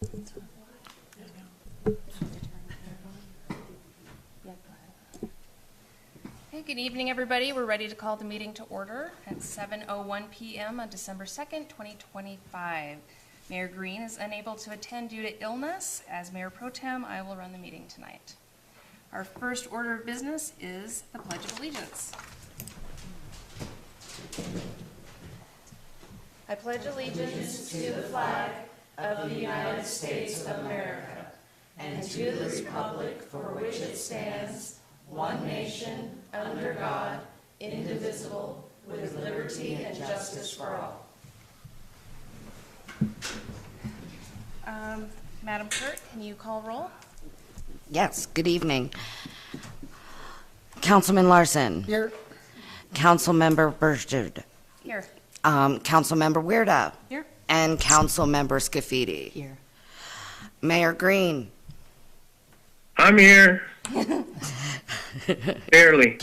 Hey, good evening, everybody. We're ready to call the meeting to order at 7:01 p.m. on December 2nd, 2025. Mayor Green is unable to attend due to illness. As Mayor Pro Tem, I will run the meeting tonight. Our first order of business is the Pledge of Allegiance. I pledge allegiance to the flag of the United States of America and to the republic for which it stands, one nation, under God, indivisible, with liberty and justice for all. Madam Clerk, can you call roll? Yes, good evening. Councilman Larson. Here. Councilmember Burchard. Here. Councilmember Weirda. Here. And Councilmember Scafidi. Here. Mayor Green. I'm here. Barely.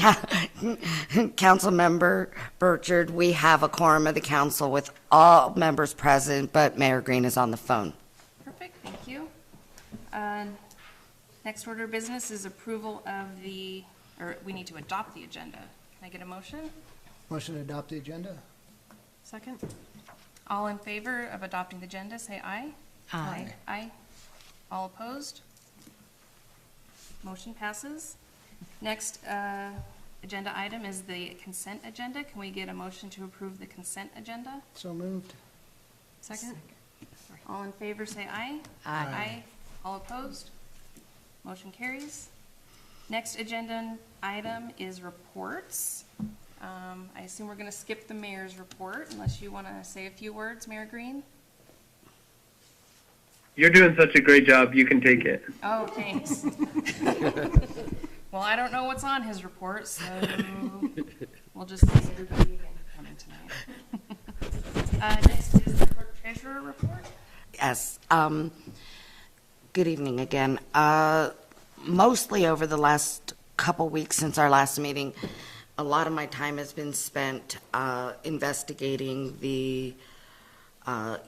Councilmember Burchard, we have a quorum of the council with all members present, but Mayor Green is on the phone. Perfect, thank you. Next order of business is approval of we need to adopt the agenda. Can I get a motion? Motion to adopt the agenda? Second. All in favor of adopting the agenda, say aye. Aye. Aye. All opposed? Motion passes. Next agenda item is the consent agenda. Can we get a motion to approve the consent agenda? So moved. Second. All in favor, say aye. Aye. Aye. All opposed? Motion carries. Next agenda item is reports. I assume we're going to skip the mayor's report unless you want to say a few words, Mayor Green? You're doing such a great job. You can take it. Oh, thanks. Well, I don't know what's on his report, so we'll just thank everybody again for coming tonight. Next is the clerk treasurer report. Yes. Good evening again. Mostly over the last couple weeks since our last meeting, a lot of my time has been spent investigating the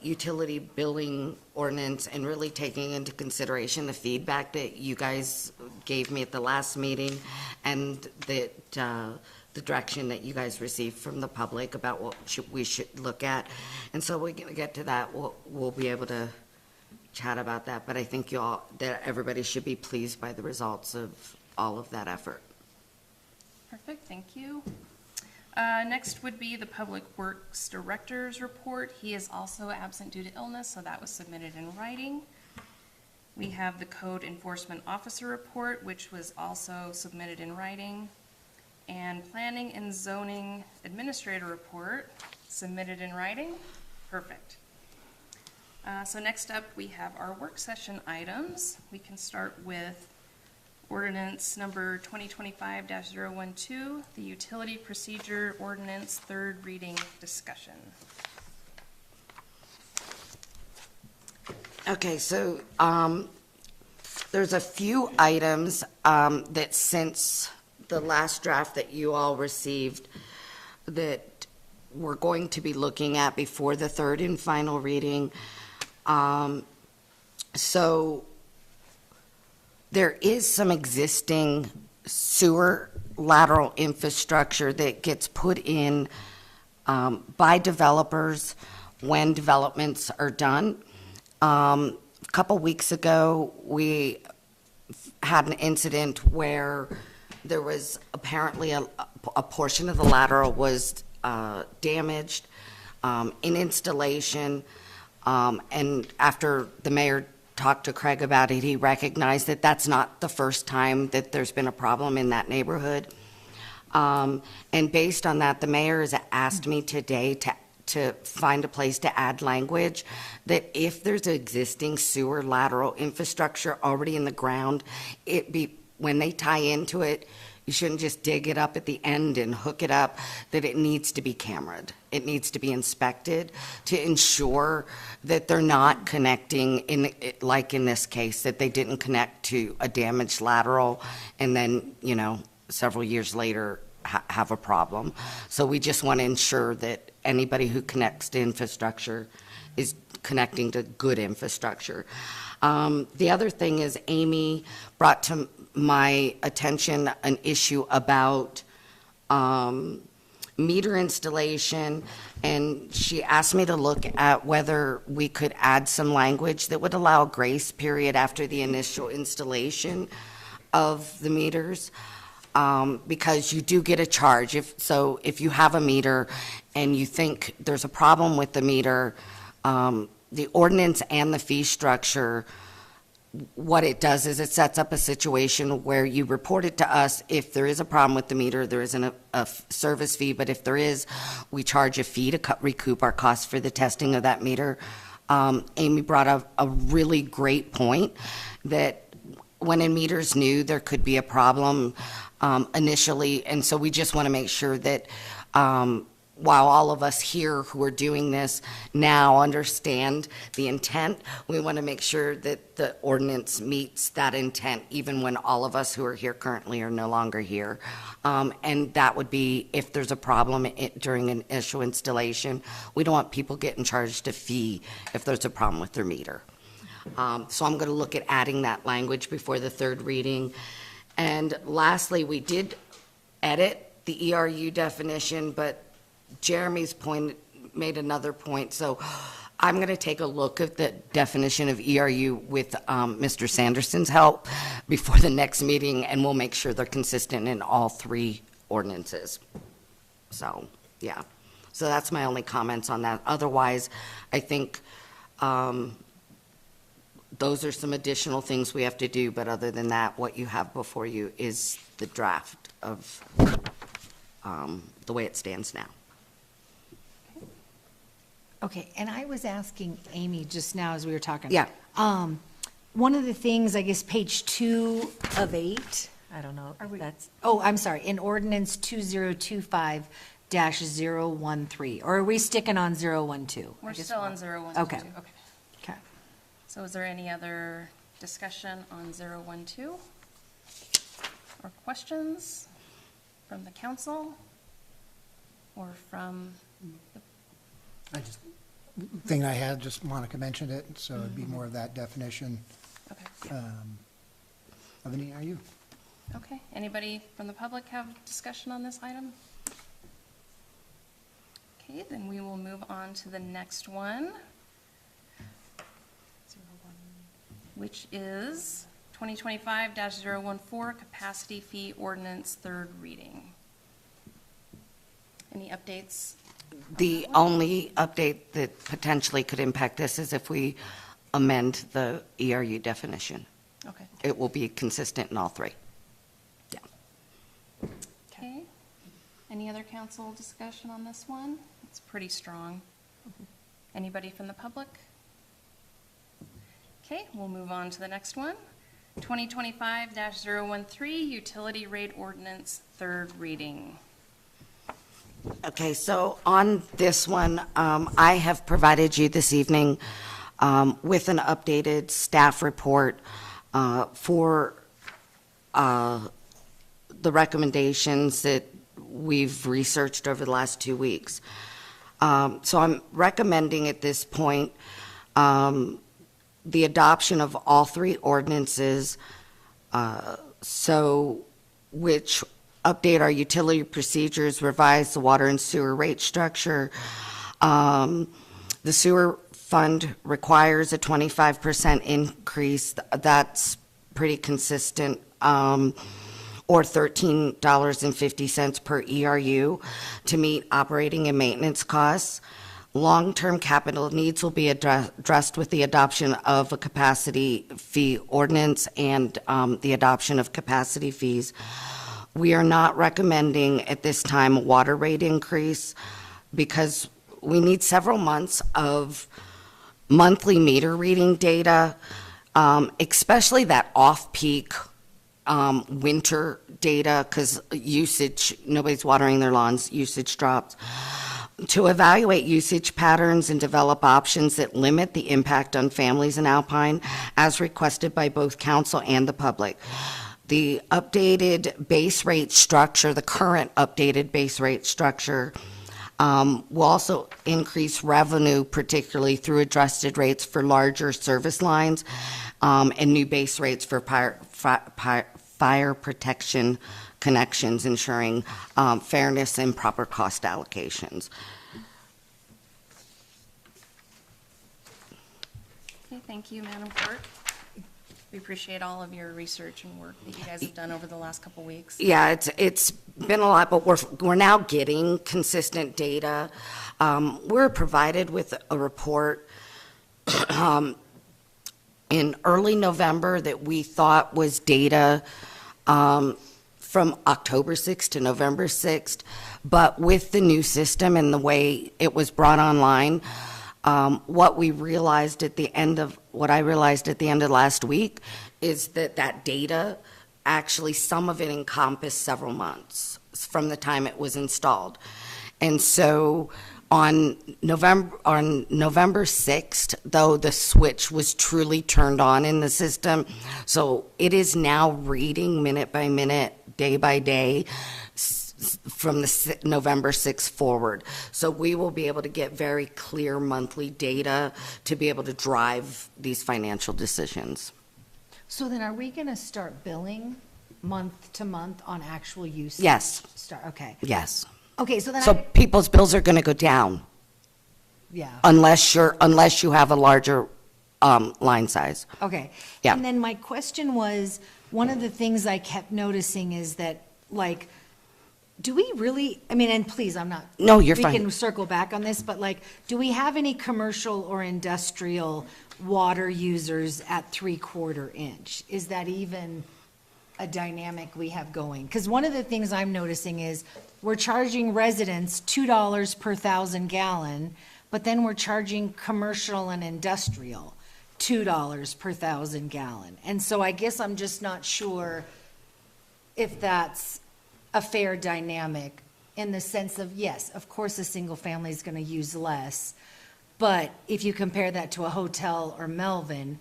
utility billing ordinance and really taking into consideration the feedback that you guys gave me at the last meeting and that the direction that you guys received from the public about what we should look at. And so we're going to get to that. We'll be able to chat about that, but I think that everybody should be pleased by the results of all of that effort. Perfect, thank you. Next would be the Public Works Director's report. He is also absent due to illness, so that was submitted in writing. We have the Code Enforcement Officer report, which was also submitted in writing. And Planning and Zoning Administrator report, submitted in writing. Perfect. So next up, we have our work session items. We can start with ordinance number 2025-012, the Utility Procedure Ordinance, third reading discussion. Okay, so there's a few items that since the last draft that you all received that we're going to be looking at before the third and final reading. So there is some existing sewer lateral infrastructure that gets put in by developers when developments are done. A couple weeks ago, we had an incident where there was apparently a portion of the lateral was damaged in installation, and after the mayor talked to Craig about it, he recognized that that's not the first time that there's been a problem in that neighborhood. And based on that, the mayor has asked me today to find a place to add language that if there's existing sewer lateral infrastructure already in the ground, when they tie into it, you shouldn't just dig it up at the end and hook it up, that it needs to be cameraed. It needs to be inspected to ensure that they're not connecting, like in this case, that they didn't connect to a damaged lateral and then, several years later have a problem. So we just want to ensure that anybody who connects to infrastructure is connecting to good infrastructure. The other thing is Amy brought to my attention an issue about meter installation, and she asked me to look at whether we could add some language that would allow a grace period after the initial installation of the meters, because you do get a charge. If you have a meter and you think there's a problem with the meter, the ordinance and the fee structure, what it does is it sets up a situation where you report it to us. If there is a problem with the meter, there isn't a service fee, but if there is, we charge a fee to recoup our costs for the testing of that meter. Amy brought up a really great point that when a meter's new, there could be a problem initially, and so we just want to make sure that while all of us here who are doing this now understand the intent, we want to make sure that the ordinance meets that intent, even when all of us who are here currently are no longer here. And that would be if there's a problem during an initial installation. We don't want people getting charged a fee if there's a problem with their meter. So I'm going to look at adding that language before the third reading. And lastly, we did edit the ERU definition, but Jeremy's point made another point, so I'm going to take a look at the definition of ERU with Mr. Sanderson's help before the next meeting, and we'll make sure they're consistent in all three ordinances. So, yeah. So that's my only comments on that. Otherwise, I think those are some additional things we have to do, but other than that, what you have before you is the draft of the way it stands now. Okay, and I was asking Amy just now as we were talking. Yeah. One of the things, I guess, page 2 of 8, I don't know if that's, oh, I'm sorry, in ordinance 2025-013, or are we sticking on 012? We're still on 012. Okay. Okay. Okay. So is there any other discussion on 012? Or questions from the council? Or from the Thing I had, just Monica mentioned it, so it'd be more of that definition okay. of an ERU. Okay, anybody from the public have discussion on this item? Okay, then we will move on to the next one, which is 2025-014, capacity fee ordinance, third reading. Any updates? The only update that potentially could impact this is if we amend the ERU definition. Okay. It will be consistent in all three. Yeah. Okay. Any other council discussion on this one? It's pretty strong. Anybody from the public? Okay, we'll move on to the next one. 2025-013, utility rate ordinance, third reading. Okay, so on this one, I have provided you this evening with an updated staff report for the recommendations that we've researched over the last 2 weeks. So I'm recommending at this point the adoption of all three ordinances, which update our utility procedures, revise the water and sewer rate structure. The sewer fund requires a 25% increase. That's pretty consistent, or $13.50 per ERU to meet operating and maintenance costs. Long-term capital needs will be addressed with the adoption of a capacity fee ordinance and the adoption of capacity fees. We are not recommending at this time a water rate increase because we need several months of monthly meter reading data, especially that off-peak winter data, because usage, nobody's watering their lawns, usage drops. To evaluate usage patterns and develop options that limit the impact on families in Alpine, as requested by both council and the public. The updated base rate structure, the current updated base rate structure, We'll also increase revenue, particularly through adjusted rates for larger service lines, and new base rates for fire protection connections, ensuring fairness and proper cost allocations. Okay, thank you, Madam Clerk. We appreciate all of your research and work that you guys have done over the last couple weeks. Yeah, it's been a lot, but we're now getting consistent data. We're provided with a report in early November that we thought was data from October 6th to November 6th, but with the new system and the way it was brought online, what I realized at the end of last week is that data, actually, some of it encompassed several months from the time it was installed. And so on November 6th, though, the switch was truly turned on in the system. So it is now reading minute by minute, day by day, from the November 6th forward. So we will be able to get very clear monthly data to be able to drive these financial decisions. So then are we going to start billing month to month on actual use? Yes. Okay. Yes. Okay, so then So people's bills are going to go down yeah. unless you have a larger line size. Okay. Yeah. And then my question was, one of the things I kept noticing is that, like, do we really, I mean, and please, I'm not. No, you're We fine. can circle back on this, but like, do we have any commercial or industrial water users at 3/4 inch? Is that even a dynamic we have going? Because one of the things I'm noticing is we're charging residents $2 per 1,000 gallon, but then we're charging commercial and industrial $2 per 1,000 gallon. And so I guess I'm just not sure if that's a fair dynamic in the sense of, yes, of course, a single family is going to use less. But if you compare that to a hotel or Melvin,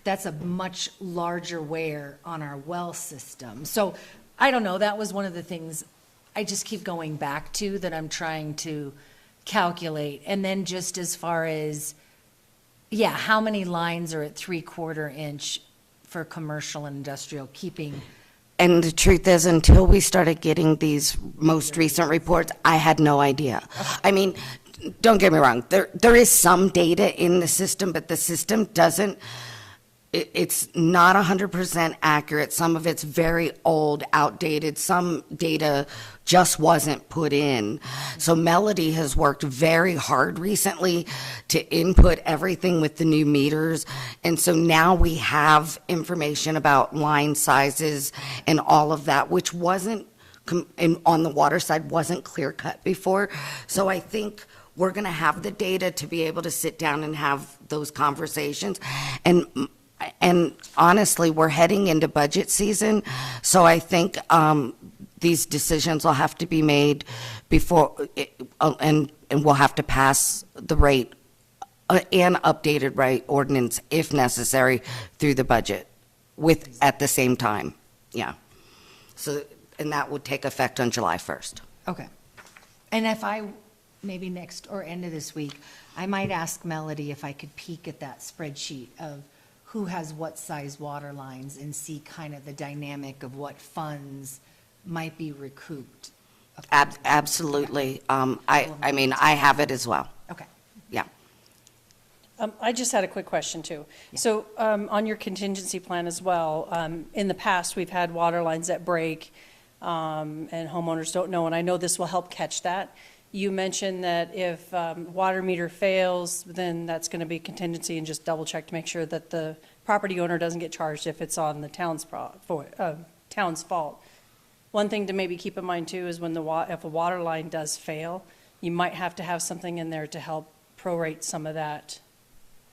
that's a much larger wear on our well system. So I don't know, that was one of the things I just keep going back to that I'm trying to calculate. And then just as far as, yeah, how many lines are at 3/4 inch for commercial and industrial, keeping. And the truth is, until we started getting these most recent reports, I had no idea. I mean, don't get me wrong, there is some data in the system, but the system doesn't, it's not 100% accurate. Some of it's very old, outdated. Some data just wasn't put in. So Melody has worked very hard recently to input everything with the new meters. And so now we have information about line sizes and all of that, which wasn't, on the water side, wasn't clear cut before. So I think we're going to have the data to be able to sit down and have those conversations. And honestly, we're heading into budget season, so I think these decisions will have to be made before, and we'll have to pass the rate and updated rate ordinance if necessary through the budget at the same time. Yeah. So, and that would take effect on July 1st. Okay. And if maybe next or end of this week, I might ask Melody if I could peek at that spreadsheet of who has what size water lines and see kind of the dynamic of what funds might be recouped. Absolutely. I mean, I have it as well. Okay. Yeah. I just had a quick question, too. So on your contingency plan as well, in the past, we've had water lines that break, and homeowners don't know, and I know this will help catch that. You mentioned that if water meter fails, then that's going to be contingency, and just double check to make sure that the property owner doesn't get charged if it's on the town's fault. One thing to maybe keep in mind too is if a water line does fail, you might have to have something in there to help prorate some of that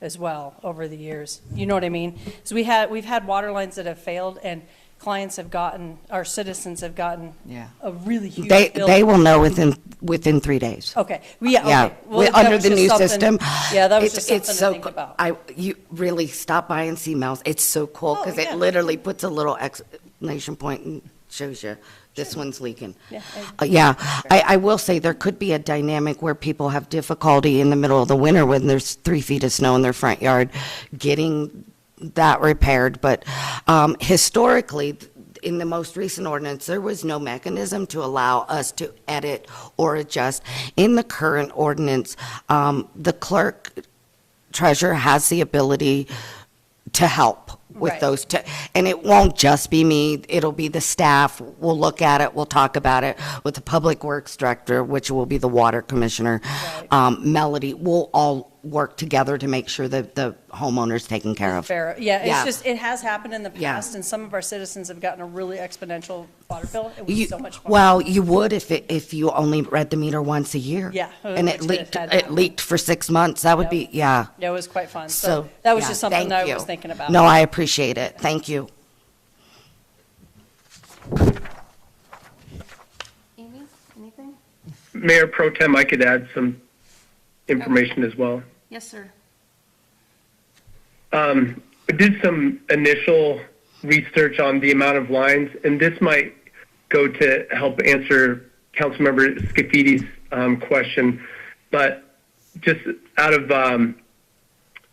as well over the years. You know what I mean? So we've had water lines that have failed, and clients have gotten, our citizens have gotten a really huge bill. They will know within 3 days. Okay, yeah, Yeah, okay. Well, that under was the just new something- system. Yeah, that was just it's something so to think cool. about. You really stop by and see Mel's. It's so cool because Oh, yeah. it literally puts a little exclamation point and shows you, this one's leaking. Yeah, Yeah, I will say there could be a dynamic where people have difficulty in the middle of the winter when there's 3 feet of snow in their front yard, getting that repaired. But historically, in the most recent ordinance, there was no mechanism to allow us to edit or adjust. In the current ordinance, the clerk treasurer has the ability to help with Right. those, and it won't just be me, it'll be the staff. We'll look at it, we'll talk about it with the public works director, which will be the water commissioner. Melody, we'll all work together to make sure that the homeowner's taken care of. Fair, yeah, Yeah. it's just, it has happened in the Yeah. past, and some of our citizens have gotten a really exponential water bill. It was You- so much fun. Well, you would if you only read the meter once a year. Yeah, And which it it leaked, had it happened. leaked for 6 months, that would Yep. be, yeah. Yeah, it was quite fun, so So, that was yeah, just something thank that I you. was thinking about. No, I appreciate it, thank you. Amy, anything? Mayor Pro Tem, I could add some information as well. Yes, sir. I did some initial research on the amount of lines, and this might go to help answer Councilmember Scaffidi's question. But just out of,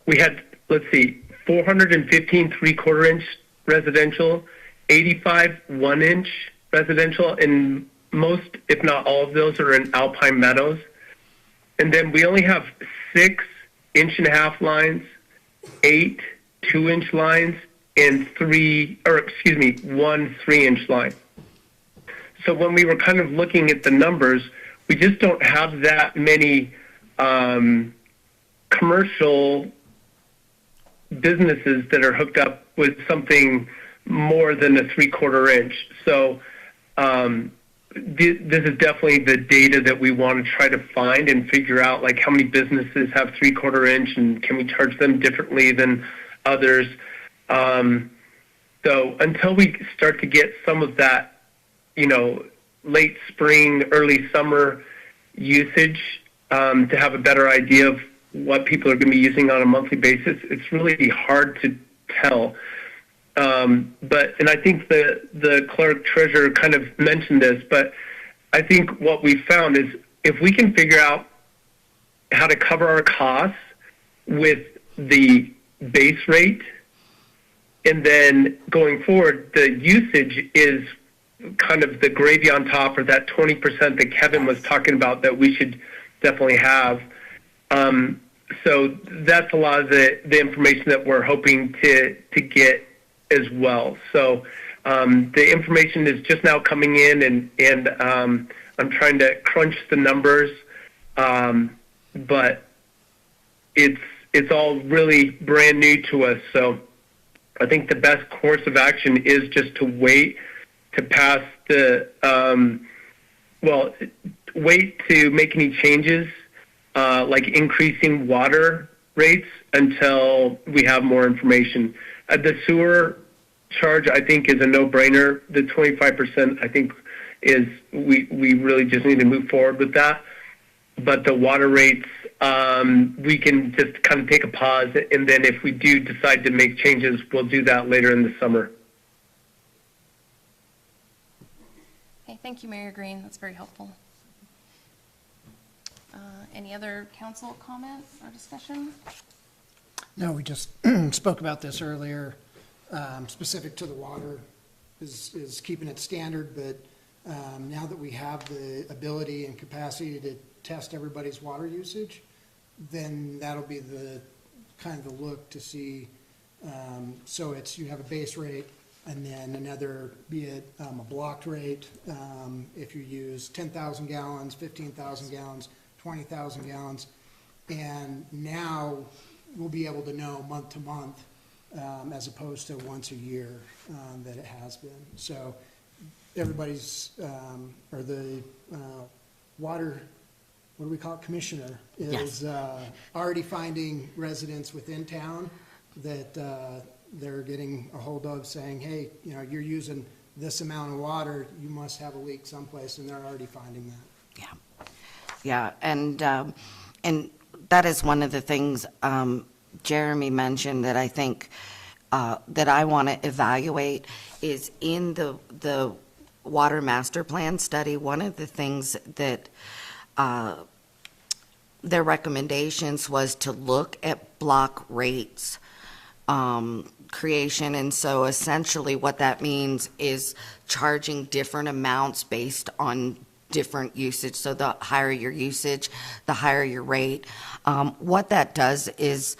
we had, let's see, 415 3/4 inch residential, 85 1-inch residential, and most, if not all of those, are in Alpine Meadows. And then we only have 6 1.5-inch lines, 8 2-inch lines, and 1 3-inch line. So when we were kind of looking at the numbers, we just don't have that many commercial businesses that are hooked up with something more than a 3/4 inch. So this is definitely the data that we want to try to find and figure out, like how many businesses have 3/4 inch and can we charge them differently than others. So until we start to get some of that, late spring, early summer usage, to have a better idea of what people are going to be using on a monthly basis, it's really hard to tell. And I think the clerk treasurer kind of mentioned this, but I think what we found is if we can figure out how to cover our costs with the base rate, and then going forward, the usage is kind of the gravy on top, or that 20% that Kevin was talking about that we should definitely have. So that's a lot of the information that we're hoping to get as well. So the information is just now coming in, and I'm trying to crunch the numbers, but it's all really brand new to us. So I think the best course of action is just to wait to pass wait to make any changes, like increasing water rates, until we have more information. The sewer charge, I think, is a no-brainer. The 25%, I think, is we really just need to move forward with that. But the water rates, we can just kind of take a pause, and then if we do decide to make changes, we'll do that later in the summer. Okay, thank you, Mayor Green. That's very helpful. Any other council comment or discussion? No, we just spoke about this earlier, specific to the water, is keeping it standard, but now that we have the ability and capacity to test everybody's water usage, then that'll be the kind of the look to see. So you have a base rate, and then another, be it a blocked rate, if you use 10,000 gallons, 15,000 gallons, 20,000 gallons. And now we'll be able to know month to month, as opposed to once a year that it has been. So everybody's, or the water, what do we call it, commissioner, is already finding residents within town that they're getting a hold of, saying, hey, you're using this amount of water, you must have a leak someplace, and they're already finding that. Yeah, and that is one of the things Jeremy mentioned that I think that I want to evaluate is in the water master plan study, one of the things that their recommendations was to look at block rates creation. And so essentially what that means is charging different amounts based on different usage. So the higher your usage, the higher your rate. What that does is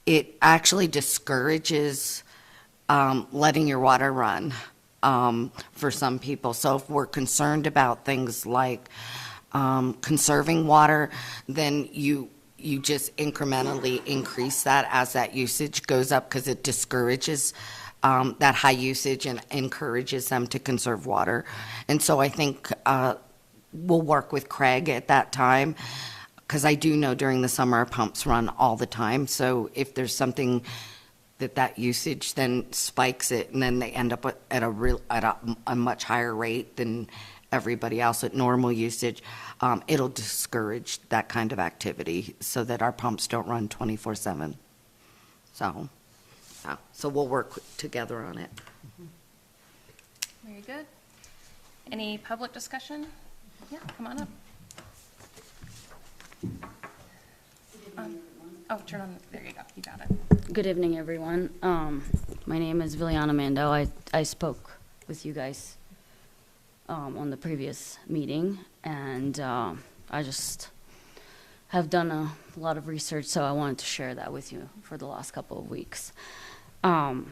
it actually discourages letting your water run for some people. So if we're concerned about things like conserving water, then you just incrementally increase that as that usage goes up, because it discourages that high usage and encourages them to conserve water. And so I think we'll work with Craig at that time, because I do know during the summer our pumps run all the time. So if there's something that usage then spikes it, and then they end up at a much higher rate than everybody else at normal usage, it'll discourage that kind of activity so that our pumps don't run 24/7. So we'll work together on it. Very good. Any public discussion? Yeah, come on up. Oh, turn on, there you go, you got it. Good evening, everyone. My name is Viliana Mando. I spoke with you guys on the previous meeting, and I just have done a lot of research, so I wanted to share that with you for the last couple of weeks. Alpine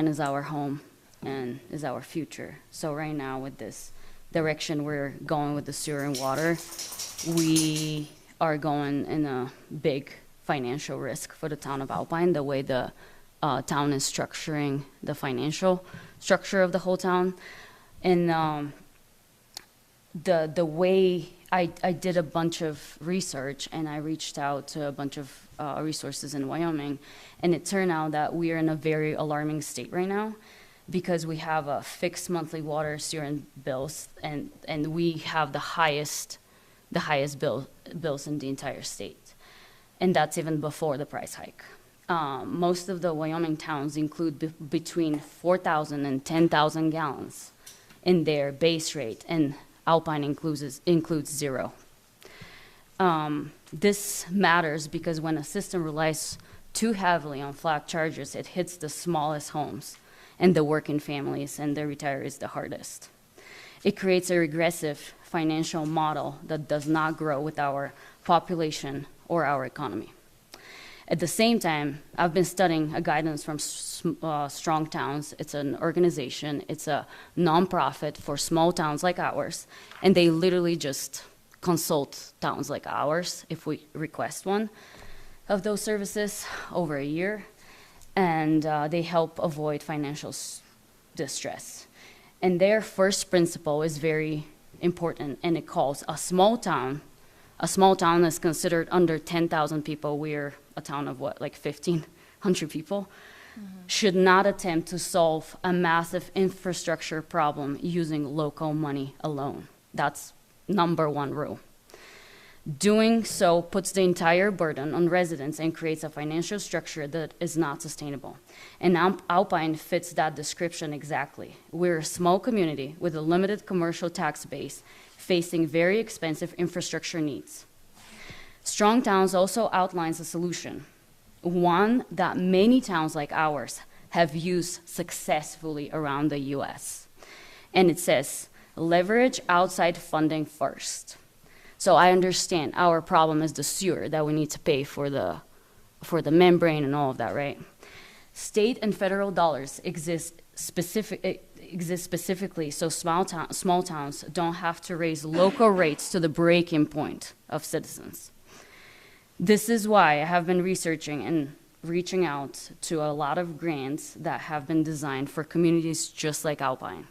is our home and is our future. So right now, with this direction we're going with the sewer and water, we are going in a big financial risk for the town of Alpine, the way the town is structuring the financial structure of the whole town. And the way I did a bunch of research, and I reached out to a bunch of resources in Wyoming, and it turned out that we are in a very alarming state right now, because we have a fixed monthly water, sewer, and bills, and we have the highest bills in the entire state, and that's even before the price hike. Most of the Wyoming towns include between 4,000 and 10,000 gallons in their base rate, and Alpine includes zero. This matters because when a system relies too heavily on flat charges, it hits the smallest homes and the working families and the retirees the hardest. It creates a regressive financial model that does not grow with our population or our economy. At the same time, I've been studying a guidance from Strong Towns. It's an organization, it's a nonprofit for small towns like ours, and they literally just consult towns like ours if we request one of those services over a year, and they help avoid financial distress. And their first principle is very important, and it calls a small town is considered under 10,000 people. We're a town of what, like 1,500 people? Should not attempt to solve a massive infrastructure problem using local money alone. That's number one rule. Doing so puts the entire burden on residents and creates a financial structure that is not sustainable. And Alpine fits that description exactly. We're a small community with a limited commercial tax base facing very expensive infrastructure needs. Strong Towns also outlines a solution, one that many towns like ours have used successfully around the U.S. And it says, leverage outside funding first. So I understand our problem is the sewer that we need to pay for the membrane and all of that, right? State and federal dollars exist specifically so small towns don't have to raise local rates to the breaking point of citizens. This is why I have been researching and reaching out to a lot of grants that have been designed for communities just like Alpine.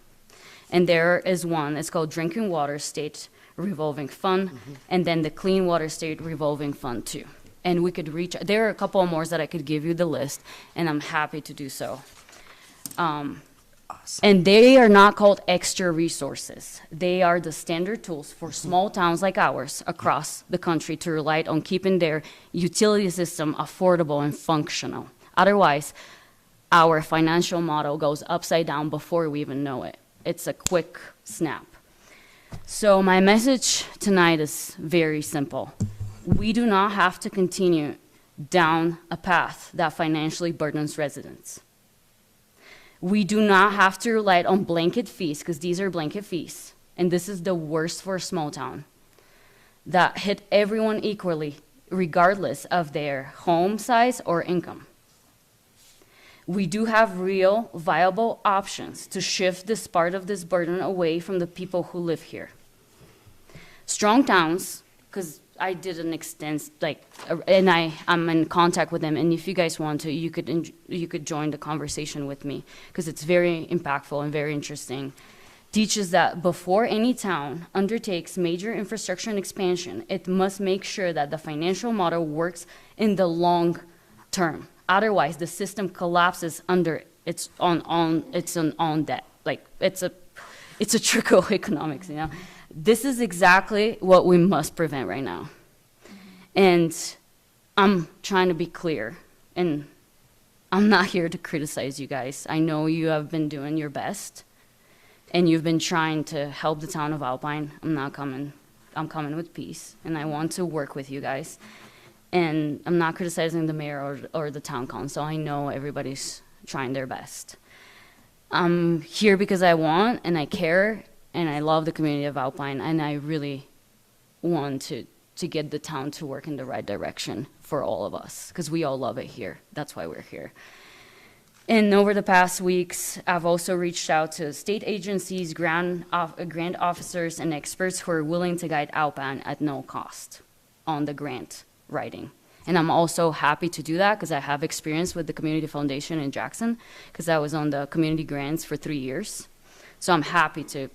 And there is one, it's called Drinking Water State Revolving Fund, and then the Clean Water State Revolving Fund too. And we could there are a couple more that I could give you the list, and I'm happy to do so. And they are not called extra resources. They are the standard tools for small towns like ours across the country to rely on keeping their utility system affordable and functional. Otherwise, our financial model goes upside down before we even know it. It's a quick snap. So my message tonight is very simple. We do not have to continue down a path that financially burdens residents. We do not have to rely on blanket fees, because these are blanket fees, and this is the worst for a small town, that hit everyone equally, regardless of their home size or income. We do have real, viable options to shift this part of this burden away from the people who live here. Strong towns, because I did an extensive, and I'm in contact with them, and if you guys want to, you could join the conversation with me, because it's very impactful and very interesting. Teaches that before any town undertakes major infrastructure and expansion, it must make sure that the financial model works in the long term. Otherwise, the system collapses under its own debt. Like, it's a trickle economics, you know? This is exactly what we must prevent right now. And I'm trying to be clear, and I'm not here to criticize you guys. I know you have been doing your best, and you've been trying to help the town of Alpine. I'm coming with peace, and I want to work with you guys. And I'm not criticizing the mayor or the town council. I know everybody's trying their best. I'm here because I want and I care and I love the community of Alpine, and I really want to get the town to work in the right direction for all of us, because we all love it here. That's why we're here. And over the past weeks, I've also reached out to state agencies, grant officers, and experts who are willing to guide Alpine at no cost on the grant writing. And I'm also happy to do that because I have experience with the Community Foundation in Jackson, because I was on the community grants for 3 years. So I'm happy to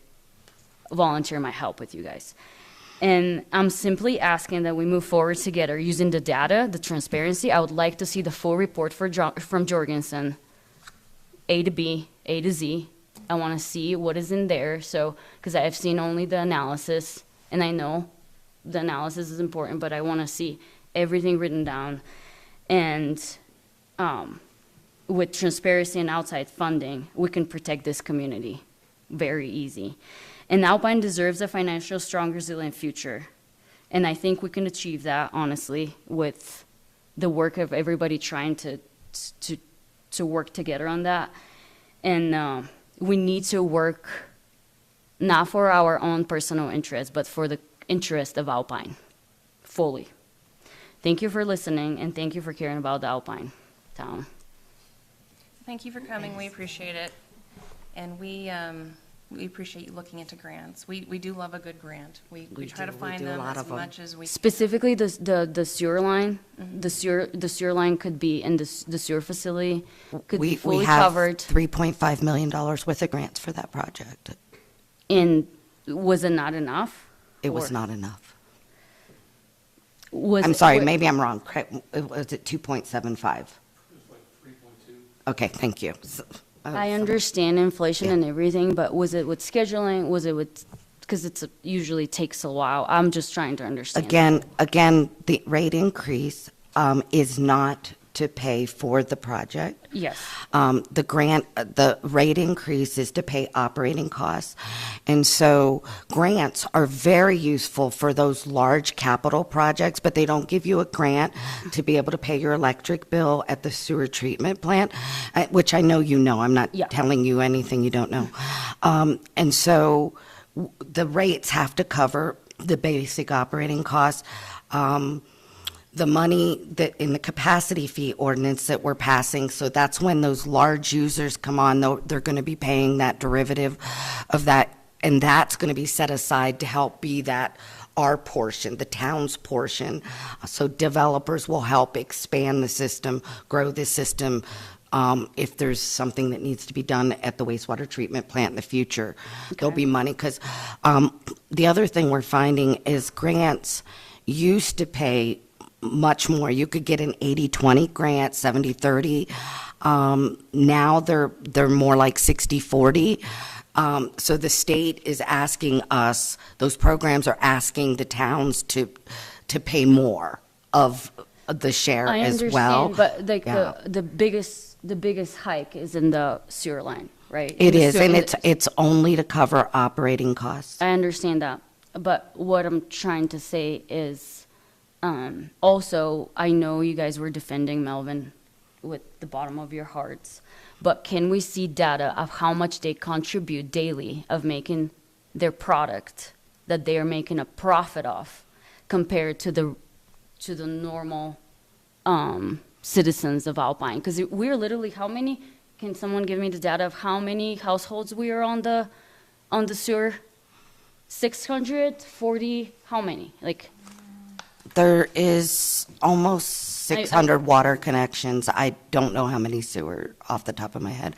volunteer my help with you guys. And I'm simply asking that we move forward together using the data, the transparency. I would like to see the full report from Jorgensen, A to B, A to Z. I want to see what is in there. So, because I've seen only the analysis, and I know the analysis is important, but I want to see everything written down. And with transparency and outside funding, we can protect this community very easy. And Alpine deserves a financial, strong, resilient future. And I think we can achieve that, honestly, with the work of everybody trying to work together on that. And we need to work not for our own personal interest, but for the interest of Alpine, fully. Thank you for listening, and thank you for caring about the Alpine town. Thank you for coming. We appreciate it. And we appreciate you looking into grants. We do love a good grant. We try to find them as much as we can. Specifically, the sewer line, the sewer line could be in the sewer facility, could be fully covered. We have $3.5 million worth of grants for that project. And was it not enough? It was not enough. Was I'm it- sorry, wa- maybe I'm wrong. Was it 2.75? Okay, thank you. I understand inflation and everything, but was it with scheduling? Was it with, because usually takes a while. I'm just trying to understand. Again, the rate increase is not to pay for the project. Yes. The rate increase is to pay operating costs. And so grants are very useful for those large capital projects, but they don't give you a grant to be able to pay your electric bill at the sewer treatment plant, which I know you know. I'm not telling you anything you don't know. And so the rates have to cover the basic operating costs. The money that in the capacity fee ordinance that we're passing, so that's when those large users come on, they're going to be paying that derivative of that, and that's going to be set aside to help be that our portion, the town's portion. So developers will help expand the system, grow the system. If there's something that needs to be done at the wastewater treatment plant in the future, there'll be money. Because the other thing we're finding is grants used to pay much more. You could get an 80-20 grant, 70-30. Now they're more like 60-40. So the state is asking us, those programs are asking the towns to pay more of the share I as understand, well. but like Yeah. the biggest hike is in the sewer line. right? It is, So- and it's only to cover operating costs. I understand that, but what I'm trying to say is, also, I know you guys were defending Melvin with the bottom of your hearts, but can we see data of how much they contribute daily of making their product that they are making a profit off compared to the normal citizens of Alpine? Because we're literally, how many? Can someone give me the data of how many households we are on the sewer? 640, how many? Like, There is almost 600 water connections. I don't know how many sewer off the top of my head.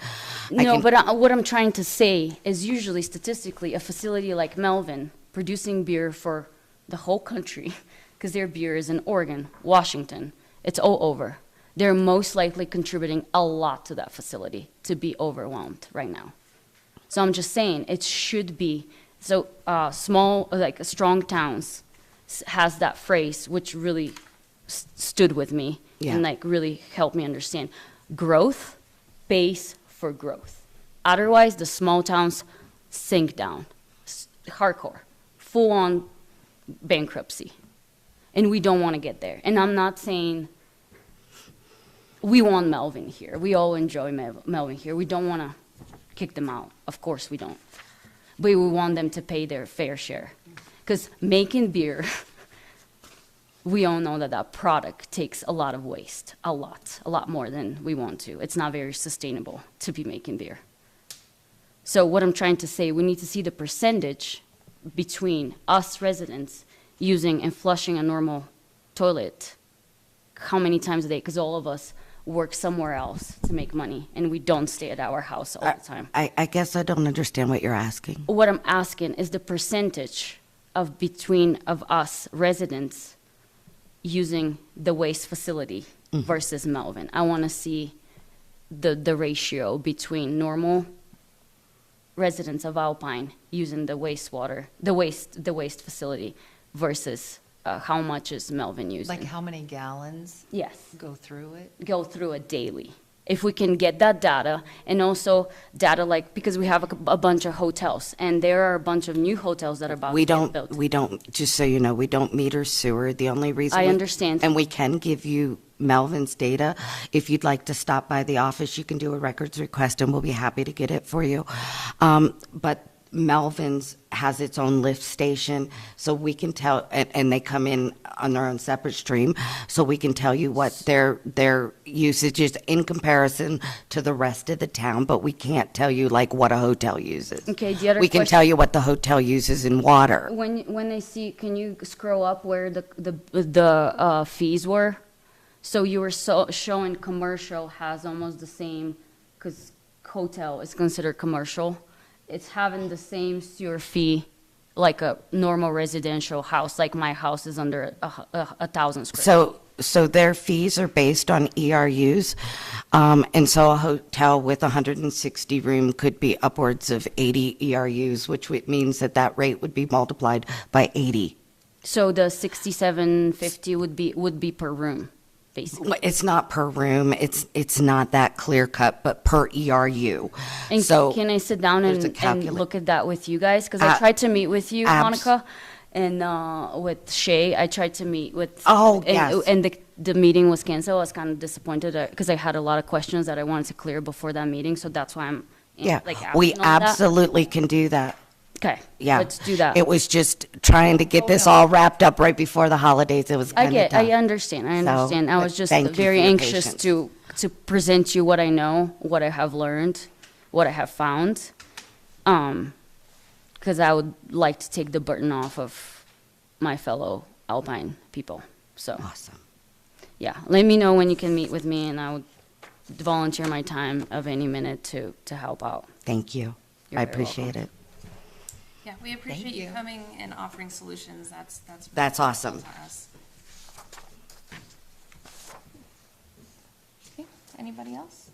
no, but what I'm trying to say is usually statistically, a facility like Melvin producing beer for the whole country, because their beer is in Oregon, Washington, it's all over. They're most likely contributing a lot to that facility to be overwhelmed right now. So I'm just saying, it should be, so small, like strong towns has that phrase, which really stood with me Yeah. and like really helped me understand. Growth pays for growth. Otherwise, the small towns sink down, hardcore, full on bankruptcy. And we don't want to get there. And I'm not saying we want Melvin here. We all enjoy Melvin here. We don't want to kick them out. Of course we don't. But we want them to pay their fair share. Because making beer, we all know that that product takes a lot of waste. A lot more than we want to. It's not very sustainable to be making beer. So what I'm trying to say, we need to see the percentage between us residents using and flushing a normal toilet, how many times a day, because all of us work somewhere else to make money, and we don't stay at our house all the time. I guess I don't understand what you're asking. What I'm asking is the percentage of us residents using the waste facility versus Melvin. I want to see the ratio between normal residents of Alpine using the wastewater, the waste facility versus how much is Melvin using. Like how many gallons Yes, go through it? go through it daily. If we can get that data, and also data like, because we have a bunch of hotels, and there are a bunch of new hotels that are about to get built. We don't, just so you know, we don't meter sewer. The only reason. I we- understand. And we can give you Melvin's data. If you'd like to stop by the office, you can do a records request and we'll be happy to get it for you. But Melvin's has its own lift station, so we can tell, and they come in on their own separate stream, so we can tell you what their usage is in comparison to the rest of the town, but we can't tell you like what a hotel uses. Okay, the other We can question- tell you what the hotel uses in water. When I see, can you scroll up where the fees were? So you were showing commercial has almost the same, because hotel is considered commercial. It's having the same sewer fee like a normal residential house, like my house is under 1,000 square feet. So their fees are based on ERUs, and so a hotel with 160 room could be upwards of 80 ERUs, which means that rate would be multiplied by 80. So the 6750 would be per room, basically. It's not per room, it's not that clear cut, but per ERU. And So can I sit down there's a and look at that with you guys? Because I Uh, tried to meet with you, abs- Monica, and with Shay. I tried to meet with. Oh, and, yes. And the meeting was canceled. I was kind of disappointed because I had a lot of questions that I wanted to clear before that meeting. So that's why I'm Yeah, like we asking all that. absolutely can do that. Okay. Yeah. Let's do that. It was just trying to get this all wrapped up right before the holidays. It was I kind of tough. I understand. I So, understand. I but was just thank you very for your anxious patience. to present you what I know, what I have learned, what I have found. Because I would like to take the burden off of my fellow Alpine people. So, Awesome. yeah, let me know when you can meet with me, and I would volunteer my time of any minute to help out. Thank you. You're I very appreciate it. Yeah, we appreciate you you. coming and offering solutions. That's really That's helpful awesome. to us. Okay, anybody else?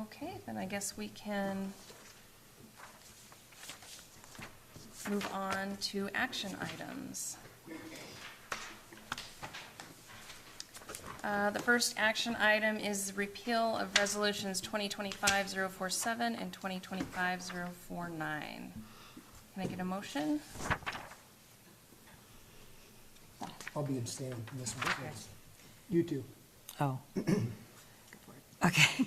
Okay, then I guess we can move on to action items. The first action item is repeal of resolutions 2025-047 and 2025-049. Can I get a motion? I'll be abstaining from this one. Yes. You too. Oh. Okay.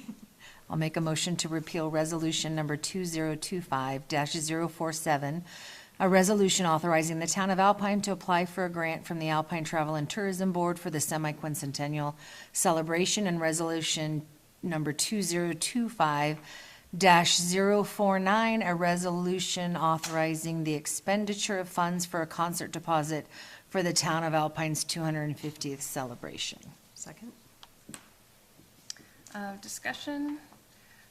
I'll make a motion to repeal resolution number 2025-047, a resolution authorizing the town of Alpine to apply for a grant from the Alpine Travel and Tourism Board for the semi-quincentennial celebration, and resolution number 2025-049, a resolution authorizing the expenditure of funds for a concert deposit for the town of Alpine's 250th celebration. Second? Discussion.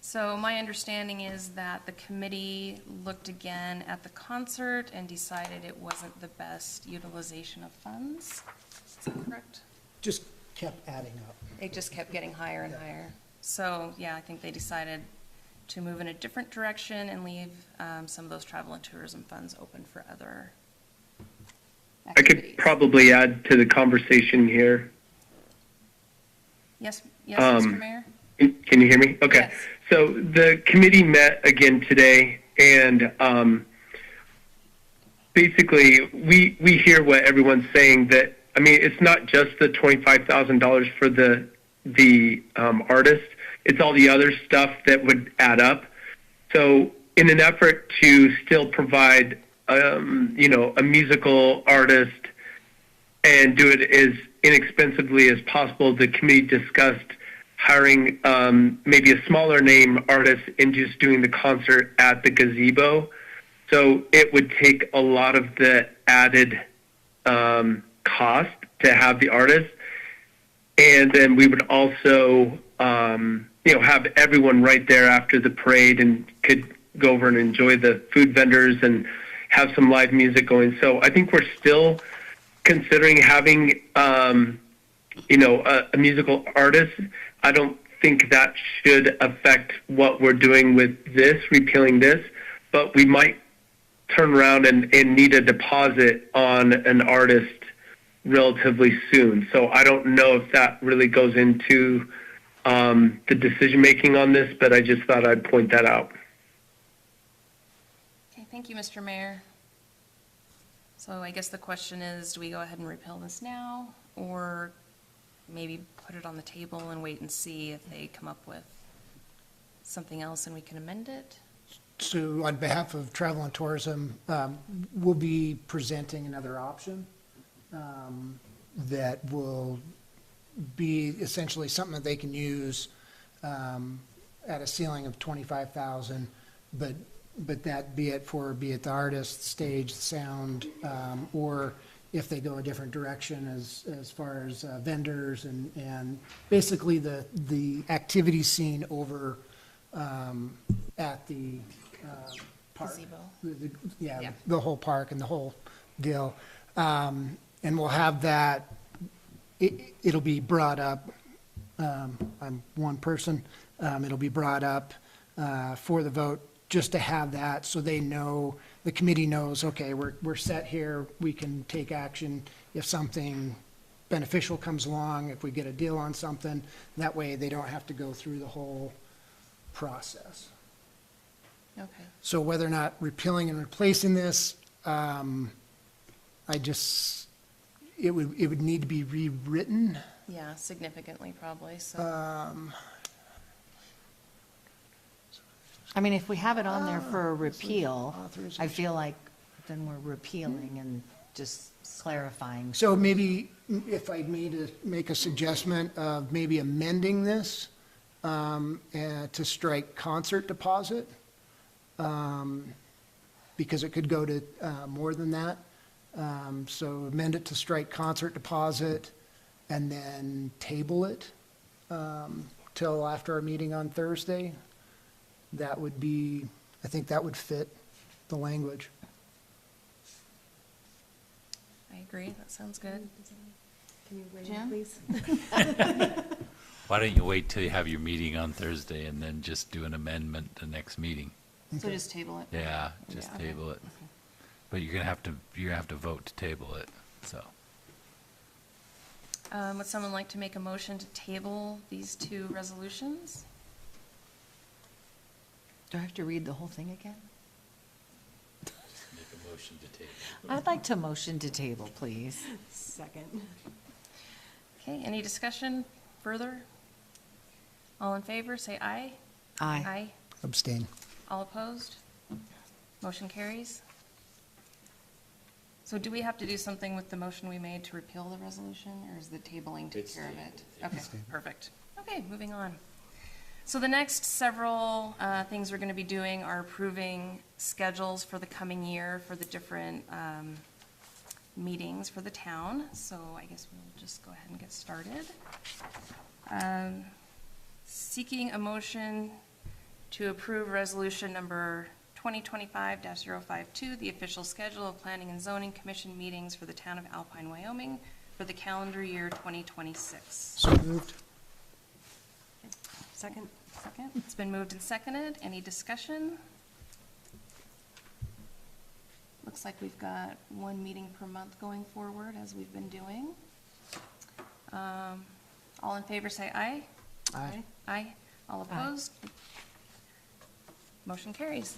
So my understanding is that the committee looked again at the concert and decided it wasn't the best utilization of funds. Is that correct? Just kept adding up. It just kept getting higher and higher. So, yeah, I think they decided to move in a different direction and leave some of those travel and tourism funds open for other I activities. could probably add to the conversation here. Yes, Mr. Mayor? Can you hear me? Okay. Yes. So the committee met again today, and basically we hear what everyone's saying, that, I mean, it's not just the $25,000 for the artist, it's all the other stuff that would add up. So in an effort to still provide, a musical artist and do it as inexpensively as possible, the committee discussed hiring maybe a smaller name artist and just doing the concert at the gazebo. So it would take a lot of the added cost to have the artist. And then we would also, have everyone right there after the parade and could go over and enjoy the food vendors and have some live music going. So I think we're still considering having, a musical artist. I don't think that should affect what we're doing with this, repealing this, but we might turn around and need a deposit on an artist relatively soon. So I don't know if that really goes into the decision-making on this, but I just thought I'd point that out. Okay, thank you, Mr. Mayor. So I guess the question is, do we go ahead and repeal this now, or maybe put it on the table and wait and see if they come up with something else and we can amend it? So on behalf of Travel and Tourism, we'll be presenting another option that will be essentially something that they can use at a ceiling of 25,000, but that be it the artist, stage, sound, or if they go a different direction as far as vendors and basically the activity scene over at the park. Gazebo. Yeah, the whole park and the whole deal. And we'll have that, it'll be brought up, I'm one person, it'll be brought up for the vote, just to have that, so they know, the committee knows, okay, we're set here, we can take action if something beneficial comes along, if we get a deal on something, that way they don't have to go through the whole process. Okay. So whether or not repealing and replacing this, it would need to be rewritten. Yeah, significantly probably, so. I mean, if we have it on there for a repeal, I Authorization. feel like then we're repealing and just clarifying. So maybe if I make a suggestion of maybe amending this to strike concert deposit, because it could go to more than that. So amend it to strike concert deposit and then table it till after our meeting on Thursday. That would be, I think that would fit the language. I agree, that sounds good. Can you weigh Jim? in, please? Why don't you wait till you have your meeting on Thursday and then just do an amendment the next meeting? So just table it? Yeah, just Yeah, okay. table it. But you're gonna have to vote to table it, so. Would someone like to make a motion to table these two resolutions? Do I have to read the whole thing again? Make a motion to table. I'd like to motion to table, please. Second. Okay, any discussion further? All in favor, say aye. Aye. Aye. Abstain. All opposed? Motion carries. So do we have to do something with the motion we made to repeal the resolution, or is the tabling take It's care of it? tabled. Okay, perfect. Okay, moving on. So the next several things we're going to be doing are approving schedules for the coming year for the different meetings for the town. So I guess we'll just go ahead and get started. Seeking a motion to approve resolution number 2025-052, the official schedule of Planning and Zoning Commission meetings for the town of Alpine, Wyoming for the calendar year 2026. So moved. Second. Second, it's been moved and seconded. Any discussion? Looks like we've got one meeting per month going forward, as we've been doing. All in favor, say aye. Aye. Aye. All opposed? Motion carries.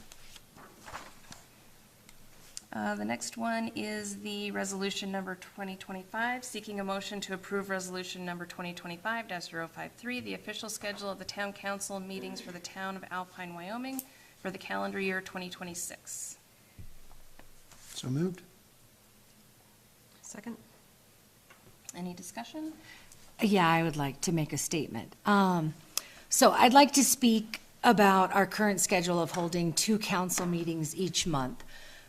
The next one is the resolution number 2025, seeking a motion to approve resolution number 2025-053, the official schedule of the town council meetings for the town of Alpine, Wyoming for the calendar year 2026. So moved. Second. Any discussion? Yeah, I would like to make a statement. So I'd like to speak about our current schedule of holding 2 council meetings each month.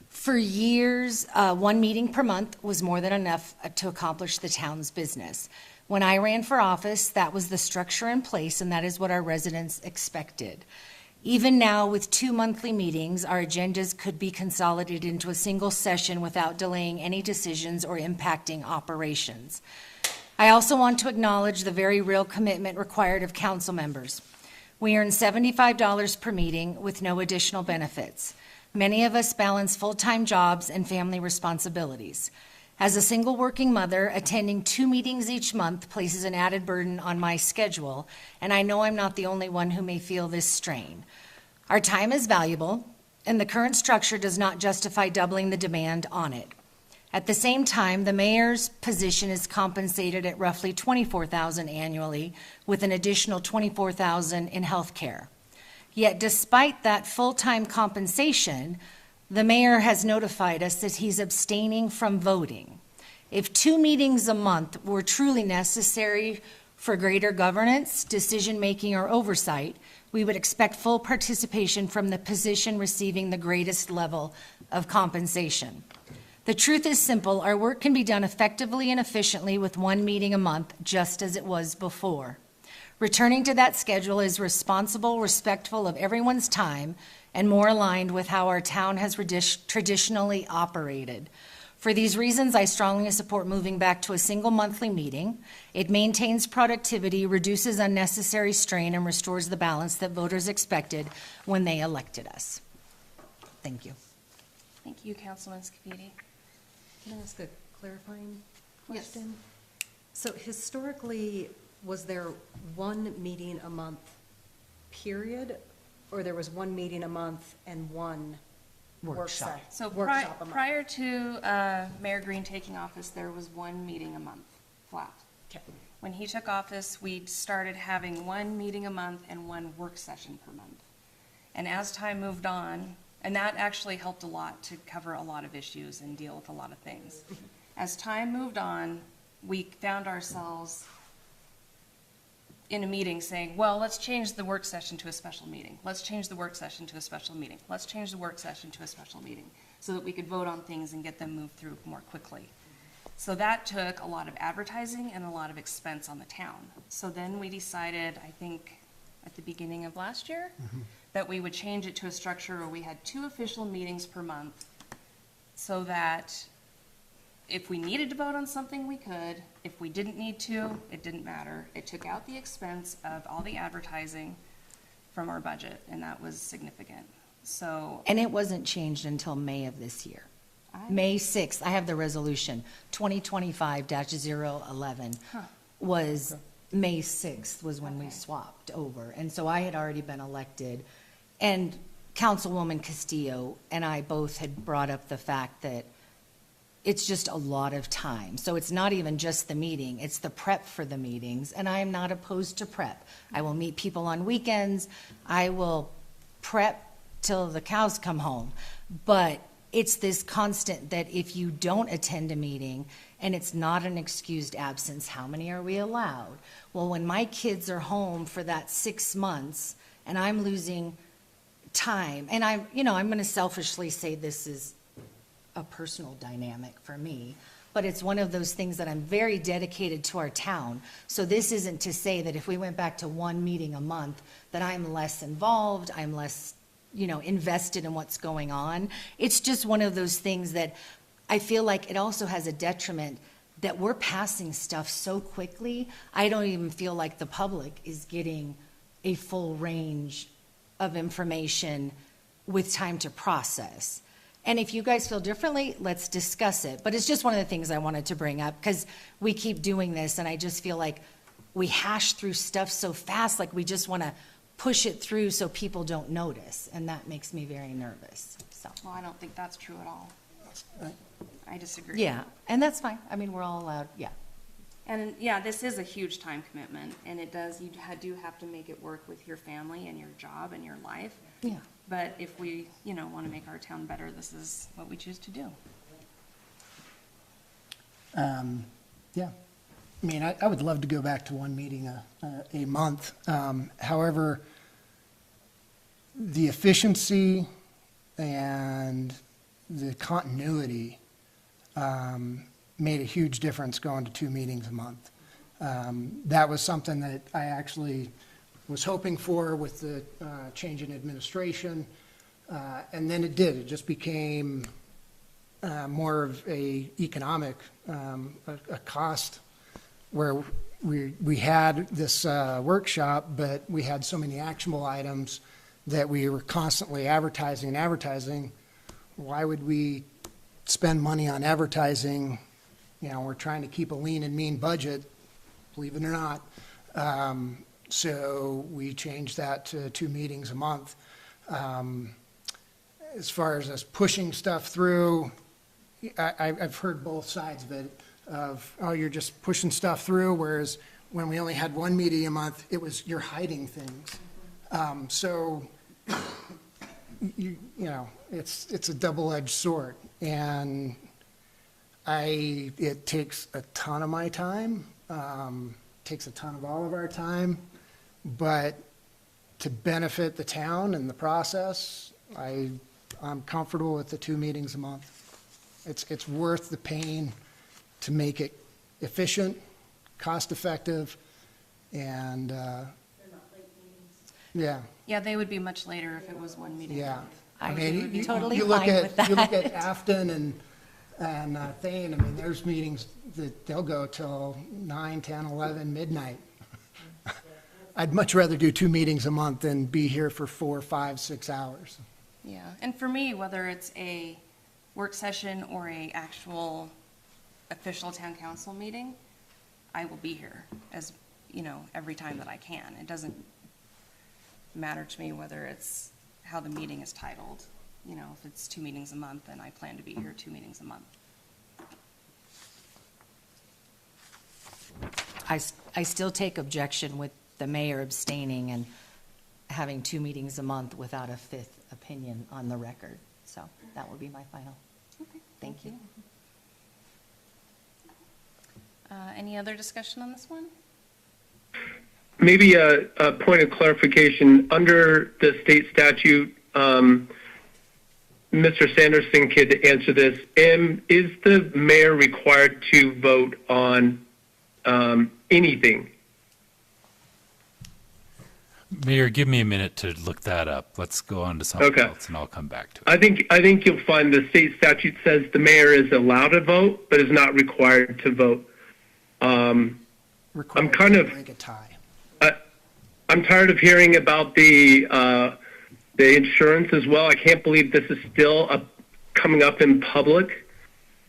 For years, 1 meeting per month was more than enough to accomplish the town's business. When I ran for office, that was the structure in place, and that is what our residents expected. Even now, with 2 monthly meetings, our agendas could be consolidated into a single session without delaying any decisions or impacting operations. I also want to acknowledge the very real commitment required of council members. We earn $75 per meeting with no additional benefits. Many of us balance full-time jobs and family responsibilities. As a single working mother, attending 2 meetings each month places an added burden on my schedule, and I know I'm not the only one who may feel this strain. Our time is valuable, and the current structure does not justify doubling the demand on it. At the same time, the mayor's position is compensated at roughly $24,000 annually, with an additional $24,000 in health care. Yet despite that full-time compensation, the mayor has notified us that he's abstaining from voting. If 2 meetings a month were truly necessary for greater governance, decision-making, or oversight, we would expect full participation from the position receiving the greatest level of compensation. The truth is simple. Our work can be done effectively and efficiently with 1 meeting a month, just as it was before. Returning to that schedule is responsible, respectful of everyone's time, and more aligned with how our town has traditionally operated. For these reasons, I strongly support moving back to a single monthly meeting. It maintains productivity, reduces unnecessary strain, and restores the balance that voters expected when they elected us. Thank you. Thank you, Councilman Scafidi. Can I ask a clarifying Yes. question? So historically, was there 1 meeting a month, period? Or there was 1 meeting a month and 1 Workshop. So workshop a month? prior to Mayor Green taking office, there was 1 meeting a month, flat. Okay. When he took office, we started having 1 meeting a month and 1 work session per month. And as time moved on, and that actually helped a lot to cover a lot of issues and deal with a lot of things. As time moved on, we found ourselves in a meeting saying, well, let's change the work session to a special meeting. Let's change the work session to a special meeting. Let's change the work session to a special meeting so that we could vote on things and get them moved through more quickly. So that took a lot of advertising and a lot of expense on the town. So then we decided, I think, at the beginning of last year, that we would change it to a structure where we had 2 official meetings per month so that if we needed to vote on something, we could. If we didn't need to, it didn't matter. It took out the expense of all the advertising from our budget, and that was significant. So, And it wasn't changed until May of this year. May 6th, I have the resolution, 2025-011 was May 6th was when we swapped over. And so I had already been elected. And Councilwoman Castillo and I both had brought up the fact that it's just a lot of time. So it's not even just the meeting, it's the prep for the meetings. And I am not opposed to prep. I will meet people on weekends. I will prep till the cows come home. But it's this constant that if you don't attend a meeting and it's not an excused absence, how many are we allowed? Well, when my kids are home for that 6 months and I'm losing time, and I'm going to selfishly say this is a personal dynamic for me, but it's one of those things that I'm very dedicated to our town. So this isn't to say that if we went back to one meeting a month, that I'm less involved, I'm less, invested in what's going on. It's just one of those things that I feel like it also has a detriment that we're passing stuff so quickly. I don't even feel like the public is getting a full range of information with time to process. And if you guys feel differently, let's discuss it. But it's just one of the things I wanted to bring up because we keep doing this and I just feel like we hash through stuff so fast, like we just want to push it through so people don't notice. And that makes me very nervous, so. Well, I don't think that's true at all. I disagree. Yeah, and that's fine. I mean, we're all allowed, yeah. And yeah, this is a huge time commitment, and it does, you do have to make it work with your family and your job and your life. Yeah. But if we, want to make our town better, this is what we choose to do. Yeah. I mean, I would love to go back to one meeting a month. However, the efficiency and the continuity made a huge difference going to 2 meetings a month. That was something that I actually was hoping for with the change in administration. And then it did. It just became more of a economic, a cost where we had this workshop, but we had so many actionable items that we were constantly advertising and advertising. Why would we spend money on advertising? We're trying to keep a lean and mean budget, believe it or not. So we changed that to 2 meetings a month. As far as us pushing stuff through, I've heard both sides of it, you're just pushing stuff through, whereas when we only had 1 meeting a month, it was you're hiding things. So, it's a double-edged sword. And it takes a ton of my time, takes a ton of all of our time, but to benefit the town and the process, I'm comfortable with the 2 meetings a month. It's worth the pain to make it efficient, cost-effective, and, yeah, Yeah, they would be much later if it was 1 meeting a yeah. month. I would mean, be you- totally you look fine at- with You look at that. Afton and Thane, I mean, there's meetings that they'll go till 9, 10, 11, midnight. I'd much rather do 2 meetings a month than be here for 4, 5, 6 hours. Yeah, and for me, whether it's a work session or a actual official town council meeting, I will be here as, every time that I can. It doesn't matter to me whether it's how the meeting is titled. If it's 2 meetings a month, then I plan to be here 2 meetings a month. I still take objection with the mayor abstaining and having 2 meetings a month without a 5th opinion on the record. So that would be my final. Okay, Thank you. Any other discussion on this one? Maybe a point of clarification. Under the state statute, Mr. Sanderson could answer this. Is the mayor required to vote on anything? Mayor, give me a minute to look that up. Let's go on to something Okay. else, and I'll come back to it. I think you'll find the state statute says the mayor is allowed to vote, but is not required to vote. Required kind to of- break a tie. I'm tired of hearing about the insurance as well. I can't believe this is still coming up in public.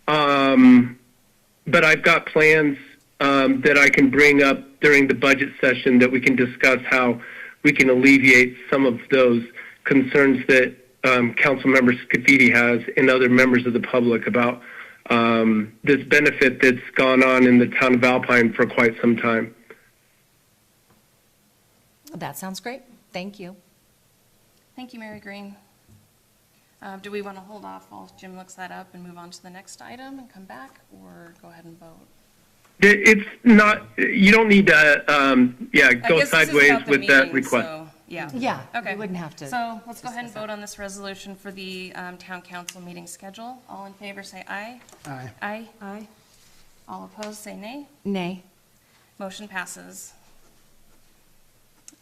but I've got plans that I can bring up during the budget session that we can discuss how we can alleviate some of those concerns that Councilmember Scafidi has and other members of the public about this benefit that's gone on in the town of Alpine for quite some time. That sounds great. Thank you. Thank you, Mary Green. Do we want to hold off while Jim looks that up and move on to the next item and come back, or go ahead and vote? It's not, you don't need to, I go guess this is sideways about the with that meeting, request. so, yeah. Yeah, Okay. we wouldn't have to. So let's go ahead and vote on this resolution for the town council meeting schedule. All in favor, say aye. Aye. Aye. Aye. All opposed, say nay. Nay. Motion passes.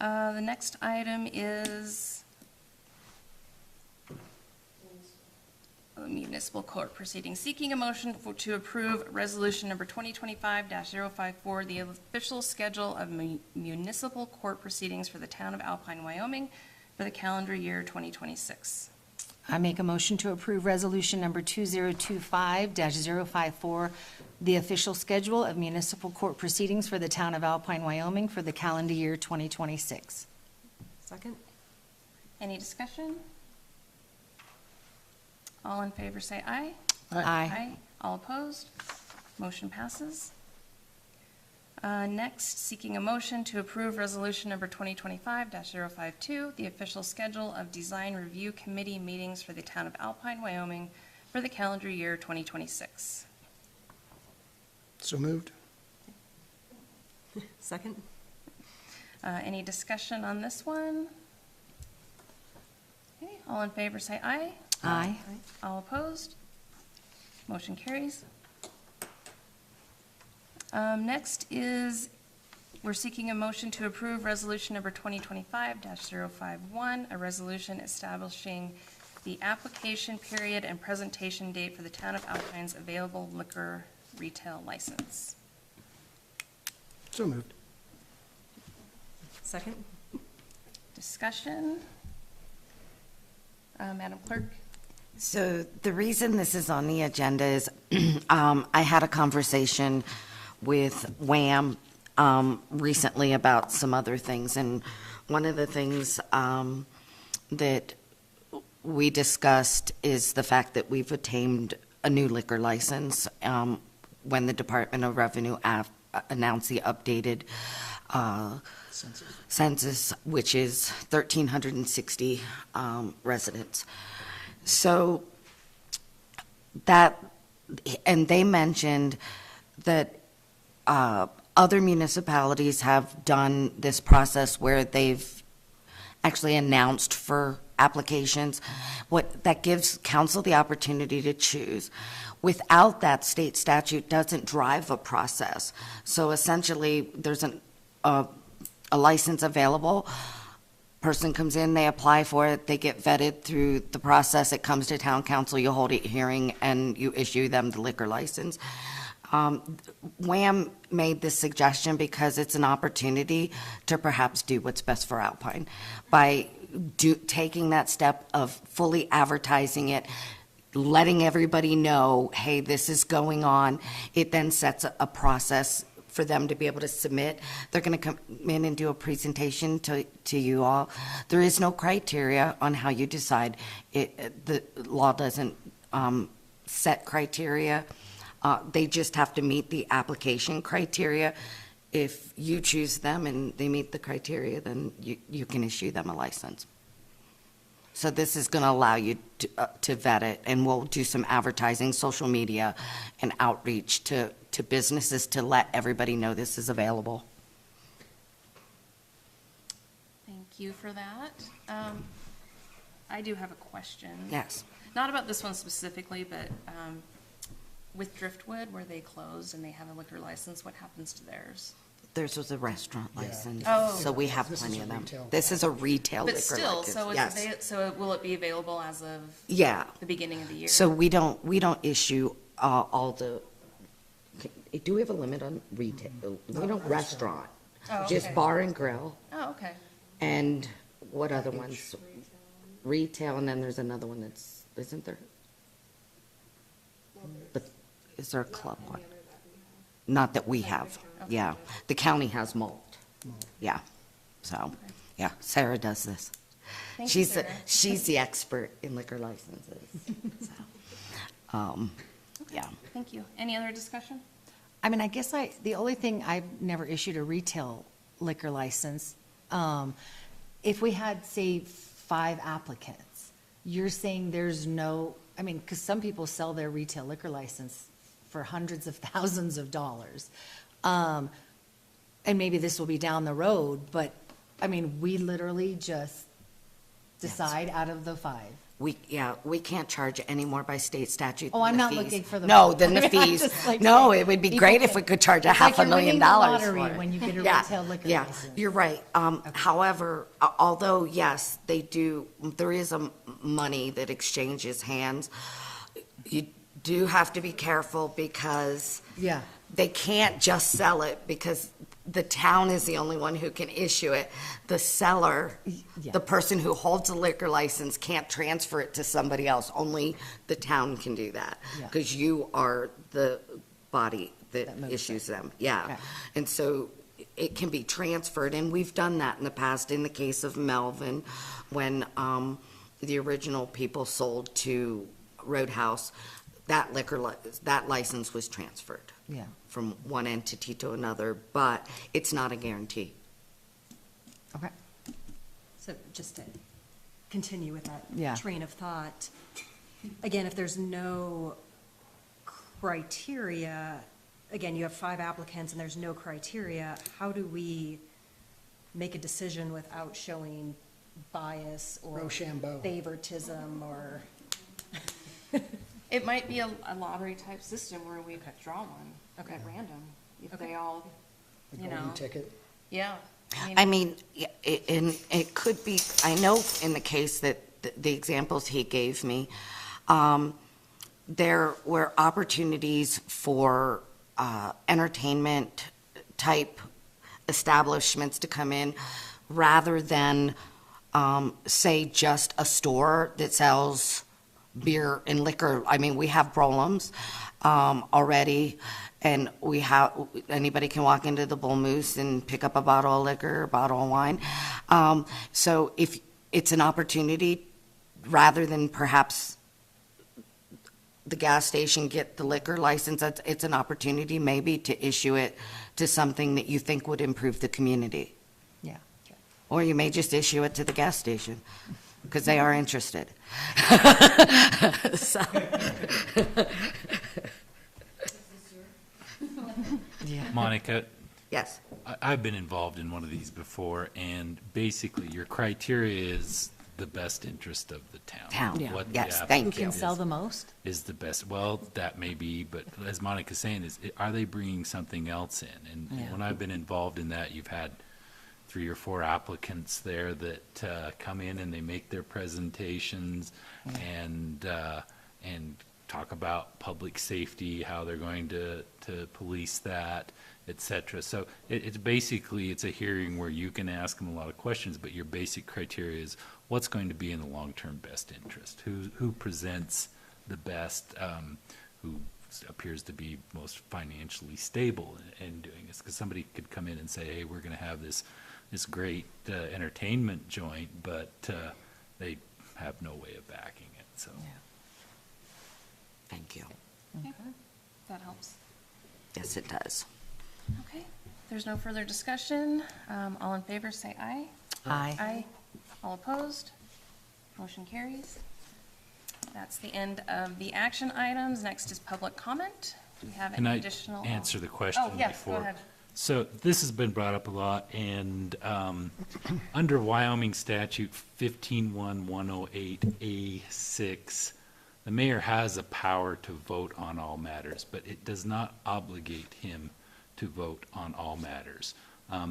The next item is municipal court proceeding, seeking a motion to approve resolution number 2025-054, the official schedule of municipal court proceedings for the town of Alpine, Wyoming for the calendar year 2026. I make a motion to approve resolution number 2025-054, the official schedule of municipal court proceedings for the town of Alpine, Wyoming for the calendar year 2026. Second? Any discussion? All in favor say aye. Aye. All opposed? Motion passes. Next, seeking a motion to approve resolution number 2025-052, the official schedule of design review committee meetings for the town of Alpine, Wyoming for the calendar year 2026. So moved. Second? Any discussion on this one? Okay, all in favor say aye. Aye. All opposed? Motion carries. Next is, we're seeking a motion to approve resolution number 2025-051, a resolution establishing the application period and presentation date for the town of Alpine's available liquor retail license. So moved. Second? Discussion? Madam Clerk? So the reason this is on the agenda is I had a conversation with Wham recently about some other things, and one of the things that we discussed is the fact that we've obtained a new liquor license when the Department of Revenue announced the updated census, which is 1,360 residents. So that, and they mentioned that other municipalities have done this process where they've actually announced for applications. What that gives council the opportunity to choose. Without that, state statute doesn't drive a process. So essentially, there's a license available. Person comes in, they apply for it, they get vetted through the process, it comes to town council, you hold a hearing, and you issue them the liquor license. Wham made this suggestion because it's an opportunity to perhaps do what's best for Alpine. By taking that step of fully advertising it, letting everybody know, hey, this is going on, it then sets a process for them to be able to submit. They're going to come in and do a presentation to you all. There is no criteria on how you decide. The law doesn't set criteria. They just have to meet the application criteria. If you choose them and they meet the criteria, then you can issue them a license. So this is going to allow you to vet it, and we'll do some advertising, social media, and outreach to businesses to let everybody know this is available. Thank you for that. I do have a question. Yes. Not about this one specifically, but with Driftwood, where they closed and they have a liquor license, what happens to theirs? Theirs was a restaurant license, Oh. so we have This is plenty a of them. retail. This is a retail liquor But still, license. so Yes. so will it be available as of Yeah. the beginning of the year? So we don't issue all the, do we have a limit on retail? We don't restaurant, Oh, just okay. bar and grill, Oh, okay. and what other ones? Retail, and then there's another one that's, isn't there? But is there a club one? Not that we have, yeah. The county has malt, yeah. So, yeah, Sarah does this. Thank you, Sarah. She's the expert in liquor licenses. So, yeah. Thank you. Any other discussion? I mean, I guess the only thing, I've never issued a retail liquor license. If we had, say, 5 applicants, you're saying there's no, I mean, because some people sell their retail liquor license for hundreds of thousands of dollars. And maybe this will be down the road, but, I mean, we literally just decide out of the 5. We can't charge any more by state statute. Oh, than I'm the not fees. looking for the. No, than the I mean, I'm fees. just like No, saying, it would be people great if can- we could charge It's like $500,000 you're winning the lottery for it. when you get a Yeah, retail liquor yeah, license. you're right. However, although, yes, they do, there is a money that exchanges hands, you do have to be careful because Yeah. they can't just sell it because the town is the only one who can issue it. The seller, yeah. the person who holds a liquor license can't transfer it to somebody else. Only the town can do that. Yeah. Because you are the body that That moves issues them. Yeah. Okay. And so it can be transferred, and we've done that in the past in the case of Melvin, when the original people sold to Roadhouse, that that license was transferred Yeah. from one entity to another, but it's not a guarantee. Okay. So just to continue with that Yeah. train of thought, again, if there's no criteria, again, you have 5 applicants and there's no criteria, how do we make a decision without showing bias or Rochambeau. favoritism or? It might be a lottery type system where we could draw one Okay. at random, if Okay. they all, A you golden know. ticket. Yeah. I mean, and it could be, I know in the case that the examples he gave me, there were opportunities for entertainment type establishments to come in rather than, say, just a store that sells beer and liquor. I mean, we have Brolams already, and we have, anybody can walk into the Bull Moose and pick up a bottle of liquor, a bottle of wine. So if it's an opportunity, rather than perhaps the gas station get the liquor license, it's an opportunity maybe to issue it to something that you think would improve the community. Yeah. Or you may just issue it to the gas station, because they are interested. So. Yeah. Monica, Yes, I've been involved in one of these before, and basically your criteria is the best interest of the town. Town, Yeah. What the yes, applicant thank Who can you. sell the most? is the best. Well, that may be, but as Monica's saying, are they bringing something else in? And Yeah. when I've been involved in that, you've had 3 or 4 applicants there that come in and they make their presentations and talk about public safety, how they're going to police that, et cetera. So it's basically, it's a hearing where you can ask them a lot of questions, but your basic criteria is what's going to be in the long-term best interest? Who presents the best, who appears to be most financially stable in doing this? Because somebody could come in and say, hey, we're going to have this great entertainment joint, but they have no way of backing it, so. Thank you. Okay. That helps. Yes, it does. Okay. If there's no further discussion, all in favor, say aye. Aye. Aye. All opposed? Motion carries. That's the end of the action items. Next is public comment. Do we have Can any I additional? answer the question Oh, before? yes, go ahead. So this has been brought up a lot, and under Wyoming statute 15-1-108A6, the mayor has a power to vote on all matters, but it does not obligate him to vote on all matters.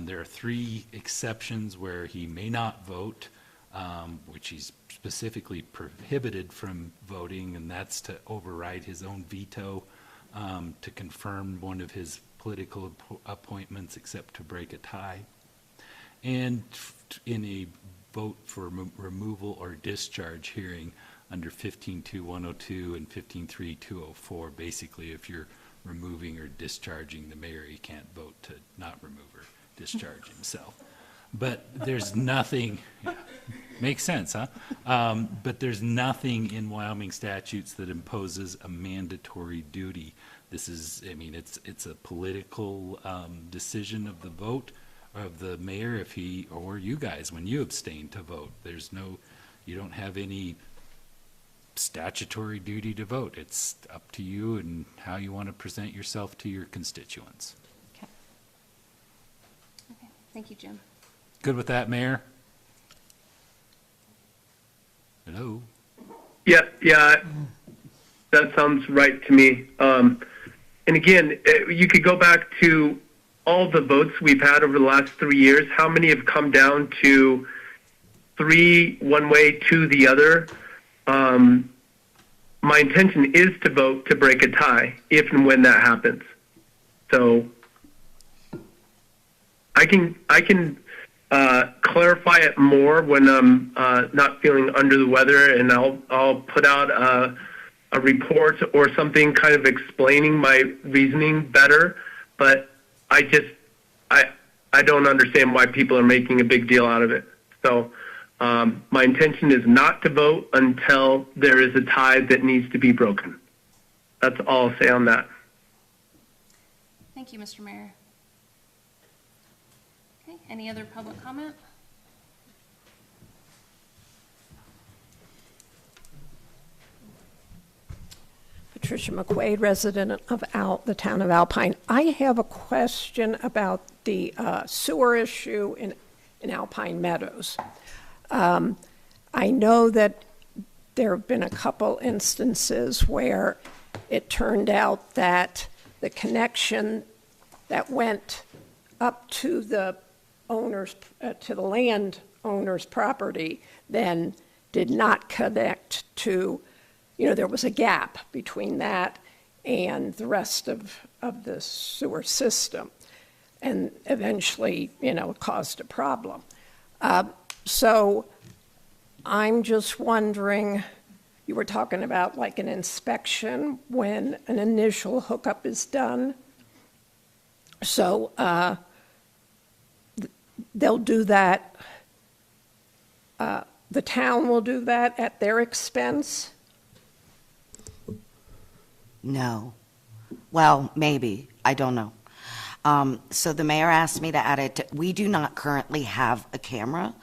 There are 3 exceptions where he may not vote, which he's specifically prohibited from voting, and that's to override his own veto, to confirm one of his political appointments, except to break a tie, and in a vote for removal or discharge hearing, under 15.2.102 and 15.3.204. Basically, if you're removing or discharging the mayor, he can't vote to not remove or discharge himself. But there's nothing, makes sense, huh? But there's nothing in Wyoming statutes that imposes a mandatory duty. This is, I mean, it's a political decision of the vote of the mayor if he, or you guys, when you abstain to vote. There's no, you don't have any statutory duty to vote. It's up to you and how you want to present yourself to your constituents. Okay, thank you, Jim. Good with that, Mayor? Hello? Yeah, that sounds right to me. And again, you could go back to all the votes we've had over the last 3 years. How many have come down to 3 one way, 2 the other? My intention is to vote to break a tie if and when that happens. So I can clarify it more when I'm not feeling under the weather, and I'll put out a report or something kind of explaining my reasoning better. But I don't understand why people are making a big deal out of it. So my intention is not to vote until there is a tie that needs to be broken. That's all I'll say on that. Thank you, Mr. Mayor. Okay, any other public comment? Patricia McQuaid, resident of the town of Alpine. I have a question about the sewer issue in Alpine Meadows. I know that there have been a couple instances where it turned out that the connection that went up to the owners, to the landowner's property, then did not connect to, there was a gap between that and the rest of the sewer system. And eventually, it caused a problem. So I'm just wondering, you were talking about like an inspection when an initial hookup is done. So they'll do that, the town will do that at their expense? No. Well, maybe. I don't know. So the mayor asked me to add it. We do not currently have a camera.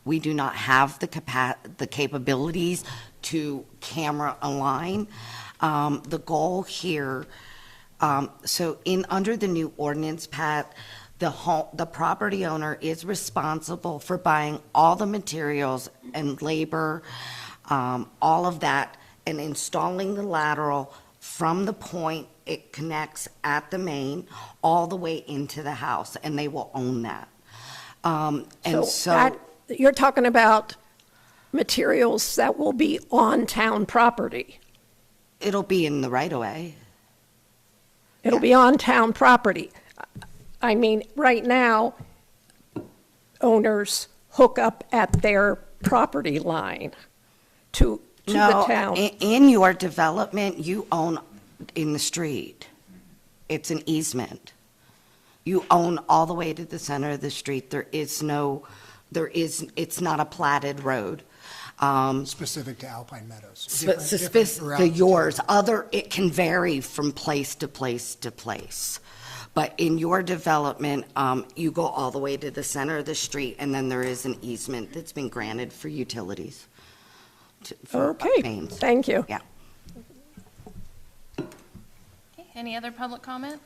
We do not have the capabilities to camera a line. The goal here, under the new ordinance, Pat, the property owner is responsible for buying all the materials and labor, all of that, and installing the lateral from the point it connects at the main all the way into the house, and they will own that. You're talking about materials that will be on town property. It'll be in the right-of-way. It'll be on town property. I mean, right now, owners hook up at their property line to the town. In your development, you own in the street. It's an easement. You own all the way to the center of the street. It's not a platted road. Specific to Alpine Meadows. Specific to yours. It can vary from place to place to place. But in your development, you go all the way to the center of the street, and then there is an easement that's been granted for utilities. Okay, mains. thank you. Yeah. Okay, any other public comment?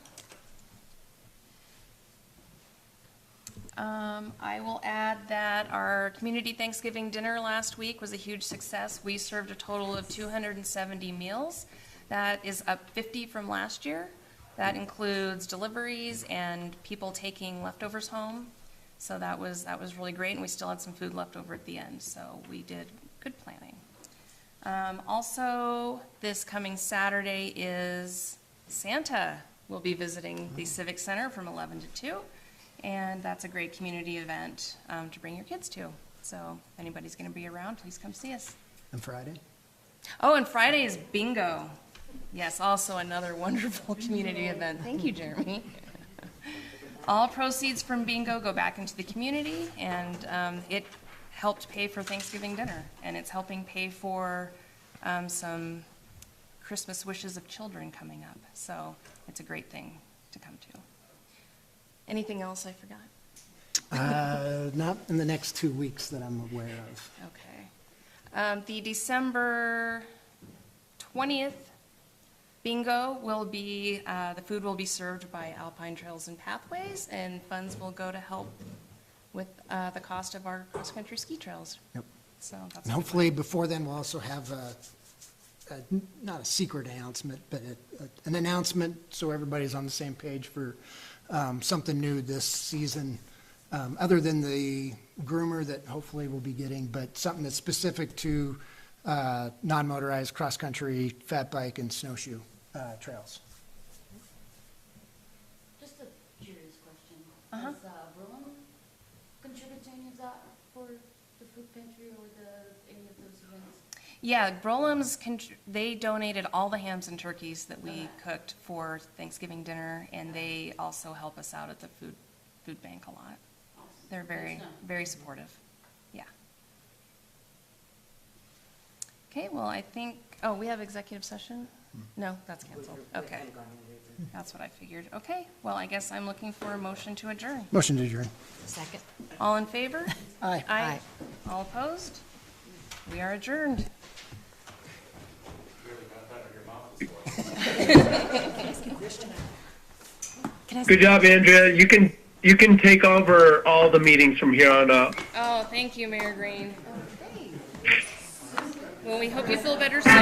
I will add that our community Thanksgiving dinner last week was a huge success. We served a total of 270 meals. That is up 50 from last year. That includes deliveries and people taking leftovers home. So that was really great, and we still had some food left over at the end. So we did good planning. Also, this coming Saturday is Santa will be visiting the Civic Center from 11 to 2. And that's a great community event to bring your kids to. So if anybody's going to be around, please come see us. And Friday? Oh, and Friday is bingo. Yes, also another wonderful community event. Thank you, Jeremy. All proceeds from bingo go back into the community, and it helped pay for Thanksgiving dinner, and it's helping pay for some Christmas wishes of children coming up. So it's a great thing to come to. Anything else I forgot? Not in the next 2 weeks that I'm aware of. Okay. The December 20th bingo will be, the food will be served by Alpine Trails and Pathways, and funds will go to help with the cost of our cross-country ski trails. Yep. So that's And hopefully before then, we'll also have not a secret announcement, but an announcement so everybody's on the same page for something new this season, other than the groomer that hopefully we'll be getting, but something that's specific to non-motorized cross-country, fat bike, and snowshoe trails. Just a curious question. Uh-huh. Does Berlin contribute to any of that for the food pantry or any of those events? Yeah, Brolem's, they donated all the hams and turkeys that we cooked for Thanksgiving dinner, and they also help us out at the food bank a lot. They're very, very supportive. Yeah. Okay, well, I think, oh, we have executive session? No, that's canceled. Okay. That's what I figured. Okay, well, I guess I'm looking for a motion to adjourn. Motion to adjourn. Second. All in favor? Aye. Aye. All opposed? We are adjourned. Good job, Andrea. You can take over all the meetings from here on out. Oh, thank you, Mayor Green. Well, we hope you feel better soon.